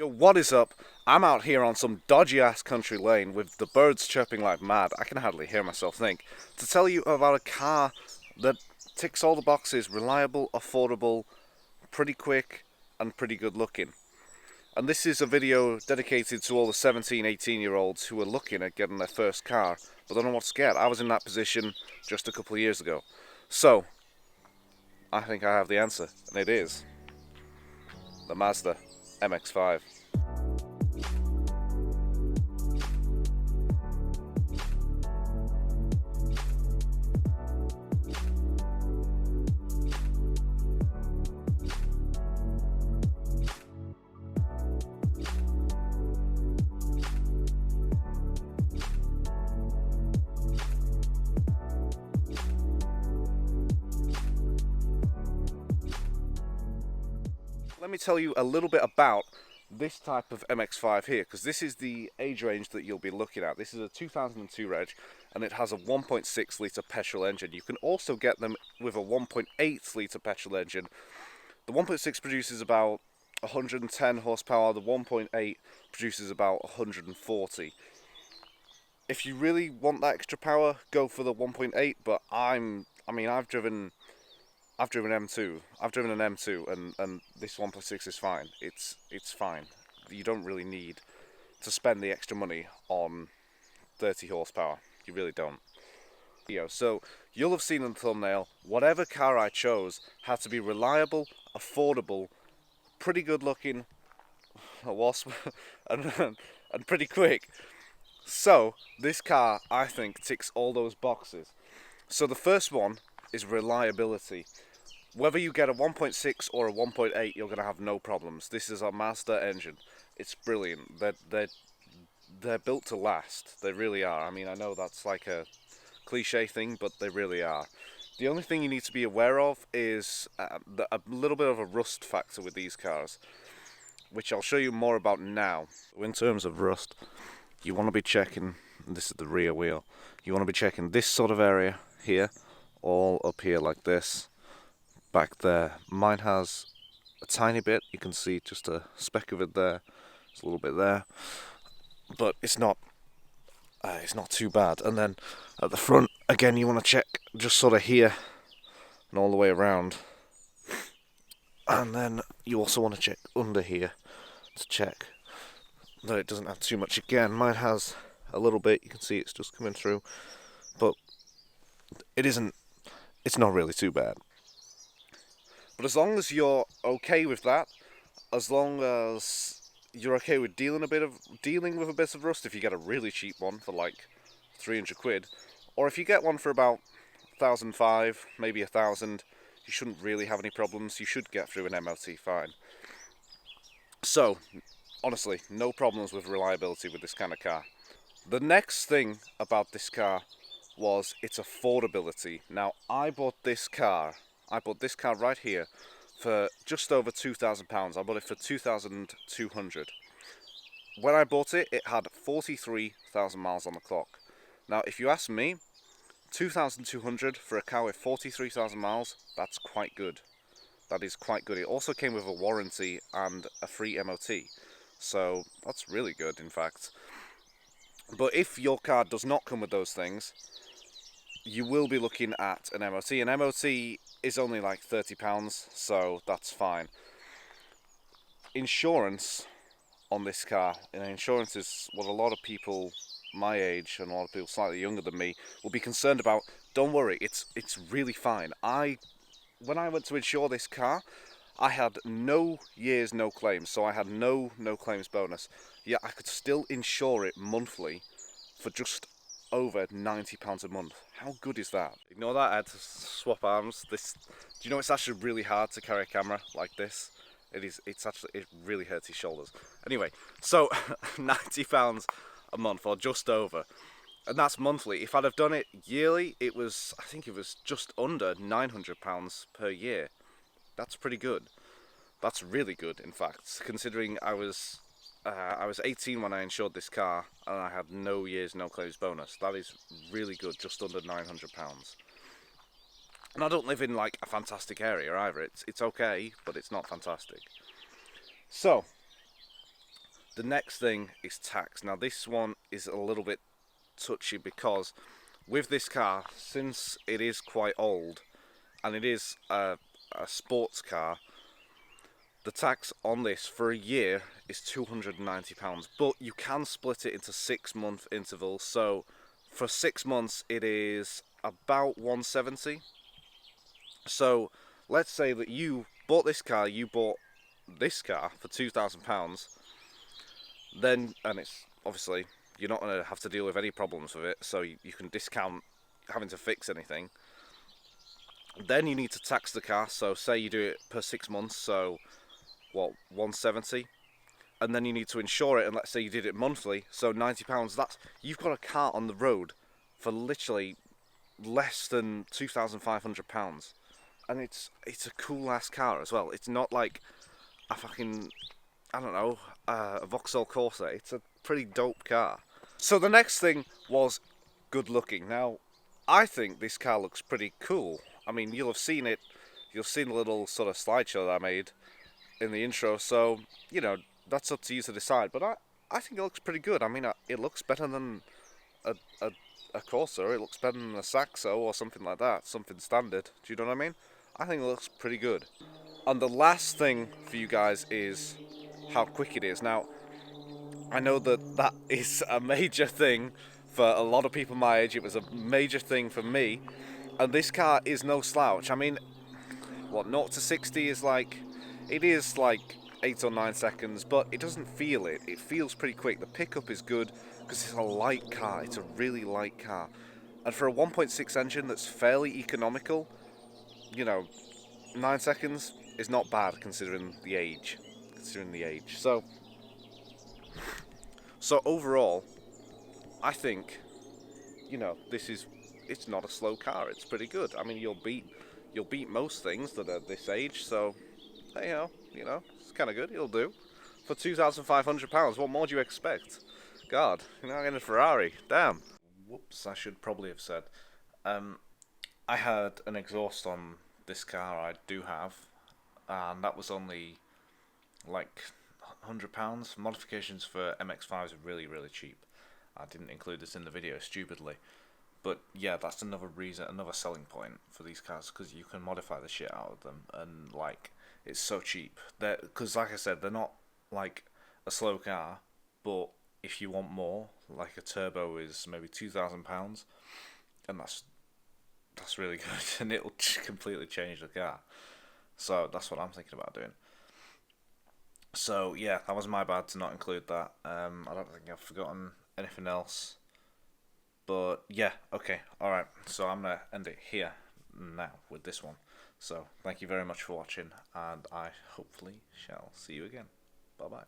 Yo, what is up? I'm out here on some dodgy ass country lane with the birds chirping like mad. I can hardly hear myself think. To tell you about a car that ticks all the boxes: reliable, affordable, pretty quick, and pretty good looking. And this is a video dedicated to all the 17, 18-year-olds who are looking at getting their first car, but don't know what to get. I was in that position just a couple of years ago. So, I think I have the answer, and it is the Mazda MX-5. Let me tell you a little bit about this type of MX-5 here, because this is the age range that you'll be looking at. This is a 2002 reg, and it has a 1.6 litre petrol engine. You can also get them with a 1.8 litre petrol engine. The 1.6 produces about 110 horsepower, the 1.8 produces about 140. If you really want that extra power, go for the 1.8, but I've driven M2. I've driven an M2, and this 1.6 is fine. It's fine. You don't really need to spend the extra money on 30 horsepower. You really don't. So you'll have seen in the thumbnail, whatever car I chose had to be reliable, affordable, pretty good looking, a wasp, and pretty quick. So this car, I think, ticks all those boxes. So the first one is reliability. Whether you get a 1.6 or a 1.8, you're going to have no problems. This is a Mazda engine. It's brilliant. They're built to last. They really are. I mean, I know that's like a cliche thing, but they really are. The only thing you need to be aware of is a little bit of a rust factor with these cars, which I'll show you more about now. In terms of rust, you want to be checking, this is the rear wheel, you want to be checking this sort of area here, all up here like this. Back there, mine has a tiny bit. You can see just a speck of it there. It's a little bit there, but it's not too bad. And then at the front, again, you want to check just sort of here and all the way around. And then you also want to check under here to check that it doesn't have too much. Again, mine has a little bit. You can see it's just coming through, but it's not really too bad. But as long as you're okay with that, as long as you're okay with dealing with a bit of rust, if you get a really cheap one for like 300 quid, or if you get one for about 1,500, maybe 1,000, you shouldn't really have any problems. You should get through an MOT fine. So, honestly, no problems with reliability with this kind of car. The next thing about this car was its affordability. Now, I bought this car right here for just over £2,000. I bought it for 2,200. When I bought it, it had 43,000 miles on the clock. Now, if you ask me, 2,200 for a car with 43,000 miles, that's quite good. That is quite good. It also came with a warranty and a free MOT. So, that's really good, in fact. But if your car does not come with those things, you will be looking at an MOT. An MOT is only like £30, so that's fine. Insurance on this car, insurance is what a lot of people my age and a lot of people slightly younger than me will be concerned about. Don't worry, it's really fine. When I went to insure this car, I had no years, no claims, so I had no claims bonus. Yet I could still insure it monthly for just over £90 a month. How good is that? Ignore that, I had to swap arms. Do you know it's actually really hard to carry a camera like this? It really hurts your shoulders. Anyway, so £90 a month, or just over. And that's monthly. If I'd have done it yearly, I think it was just under £900 per year. That's pretty good. That's really good, in fact, considering I was 18 when I insured this car, and I had no years, no claims bonus. That is really good, just under £900. And I don't live in like a fantastic area either. It's okay, but it's not fantastic. So, The next thing is tax. Now this one is a little bit touchy because with this car, since it is quite old and it is a sports car, the tax on this for a year is £290, but you can split it into 6-month intervals. So for 6 months it is about 170. So let's say that you bought this car, for £2,000, then, and it's obviously, you're not going to have to deal with any problems with it, so you can discount having to fix anything. Then you need to tax the car, so say you do it per 6 months, so what, 170, and then you need to insure it, and let's say you did it monthly, so £90. That's, you've got a car on the road for literally less than £2,500, and it's a cool ass car as well. It's not like a fucking, I don't know, a Vauxhall Corsa. It's a pretty dope car. So the next thing was good looking. Now, I think this car looks pretty cool. I mean, you'll have seen it. You'll seen a little sort of slideshow that I made in the intro. So, you know, that's up to you to decide. But I think it looks pretty good. I mean, it looks better than a Corsa. It looks better than a Saxo or something like that. Something standard. Do you know what I mean? I think it looks pretty good. And the last thing for you guys is how quick it is. Now, I know that is a major thing for a lot of people my age. It was a major thing for me. And this car is no slouch. I mean, what, 0 to 60 is like, it is like 8 or 9 seconds, but it doesn't feel it. It feels pretty quick. The pickup is good because it's a light car. It's a really light car. And for a 1.6 engine that's fairly economical, you know, 9 seconds is not bad considering the age. So overall, I think, you know, it's not a slow car. It's pretty good. I mean, you'll beat most things that are this age. So, you know, it's kind of good. It'll do for £2,500. What more do you expect? God, you know, I'm getting a Ferrari. Damn. Whoops, I should probably have said. I had an exhaust on this car. I do have, and that was only like £100. Modifications for MX-5s are really, really cheap. I didn't include this in the video, stupidly. But yeah, that's another reason, another selling point for these cars, because you can modify the shit out of them, and like, it's so cheap. Because like I said, they're not like a slow car, but if you want more, like a turbo is maybe £2,000, and that's really good, and it'll completely change the car. So that's what I'm thinking about doing. So yeah, that was my bad to not include that. I don't think I've forgotten anything else. But yeah, okay, alright. So I'm going to end it here now with this one. So thank you very much for watching, and I hopefully shall see you again. Bye bye.